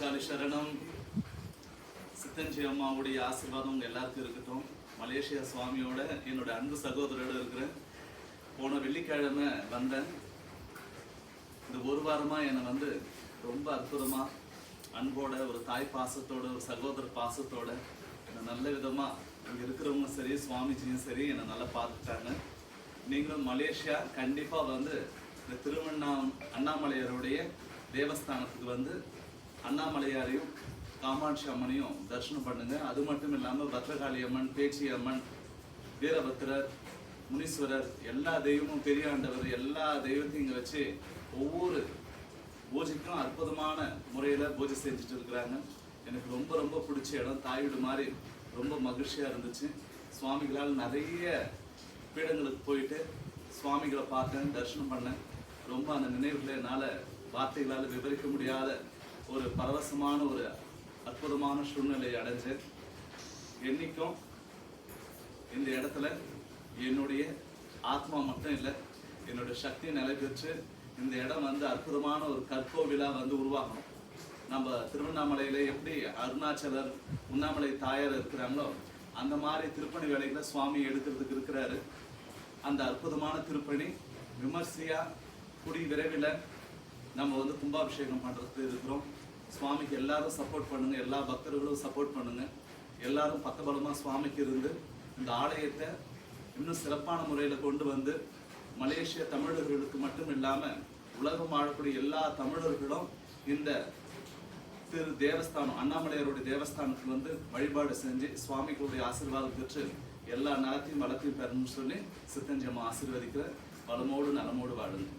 பத்ரகாளி சரணம். சித்தஞ்சி அம்மாவுடைய ஆசீர்வாதம் உங்க எல்லாருக்கும் இருக்கட்டும். மலேசியா சுவாமியோட என்னோட அன்பு சகோதரோட இருக்கிறேன். போன வெள்ளிக்கிழமை வந்தேன். இந்த ஒரு வாரமா என்னை ரொம்ப அற்புதமா அன்போட ஒரு தாய் பாசத்தோட ஒரு சகோதர பாசத்தோட என்னை நல்ல விதமா இங்க இருக்கிறவங்க சரி சுவாமிஜியும் சரி என்னை நல்லா பார்த்துட்டாங்க. நீங்களும் மலேசியா கண்டிப்பா இந்த அண்ணாமலையாருடைய தேவஸ்தானத்துக்கு அண்ணாமலையாரையும் காமாட்சி அம்மனையும் தரிசனம் பண்ணுங்க. அது மட்டும் இல்லாமல் பத்ரகாளி அம்மன், பேச்சி அம்மன், வீரபத்திரர், முனீஸ்வரர், எல்லா தெய்வமும் பெரிய ஆண்டவர் எல்லா தெய்வத்தையும் இங்கே வச்சு ஒவ்வொரு பூஜைக்கும் அற்புதமான முறையில் பூஜை செஞ்சுட்டு இருக்கிறாங்க. எனக்கு ரொம்ப ரொம்ப பிடிச்ச இடம், தாய் வீடு மாதிரி ரொம்ப மகிழ்ச்சியாக இருந்துச்சு. சுவாமிகளால் நிறைய பீடங்களுக்கு போயிட்டு சுவாமிகளை பார்த்தேன், தரிசனம் பண்ணேன். ரொம்ப அந்த நினைவுகளை என்னால் வார்த்தைகளால் விவரிக்க முடியாத ஒரு பரவசமான ஒரு அற்புதமான சூழ்நிலையை அடைஞ்சேன். என்னைக்கும் இந்த இடத்துல என்னுடைய ஆத்மா மட்டும் இல்லை, என்னுடைய சக்தி நிலை பெற்று இந்த இடம் அற்புதமான ஒரு கற்கோவிலா உருவாகணும். நம்ம திருவண்ணாமலையில எப்படி அருணாச்சலர், உண்ணாமலை தாயார் இருக்கிறாங்களோ அந்த மாதிரி திருப்பணி வேலைகளை சுவாமி எடுக்கிறதுக்கு இருக்கிறாரு. அந்த அற்புதமான திருப்பணி விமர்சையா கூடி விரைவில் நம்ம கும்பாபிஷேகம் பண்ணுறதுக்கு இருக்கிறோம். சுவாமிக்கு எல்லாரும் சப்போர்ட் பண்ணுங்க, எல்லா பக்தர்களும் சப்போர்ட் பண்ணுங்க. எல்லாரும் பக்கபலமாக சுவாமிக்கு இருந்து இந்த ஆலயத்தை இன்னும் சிறப்பான முறையில் கொண்டு மலேசிய தமிழர்களுக்கு மட்டும் இல்லாமல் உலகம் வாழக்கூடிய எல்லா தமிழர்களும் இந்த தேவஸ்தானம் அண்ணாமலையாருடைய தேவஸ்தானத்துக்கு வழிபாடு செஞ்சு சுவாமிகளுடைய ஆசீர்வாதம் பெற்று எல்லா நலத்தையும் வளத்தையும் பெறணும்னு சொல்லி சித்தஞ்சி அம்மா ஆசீர்வதிக்கிற வளமோடு நலமோடு வாழுங்க.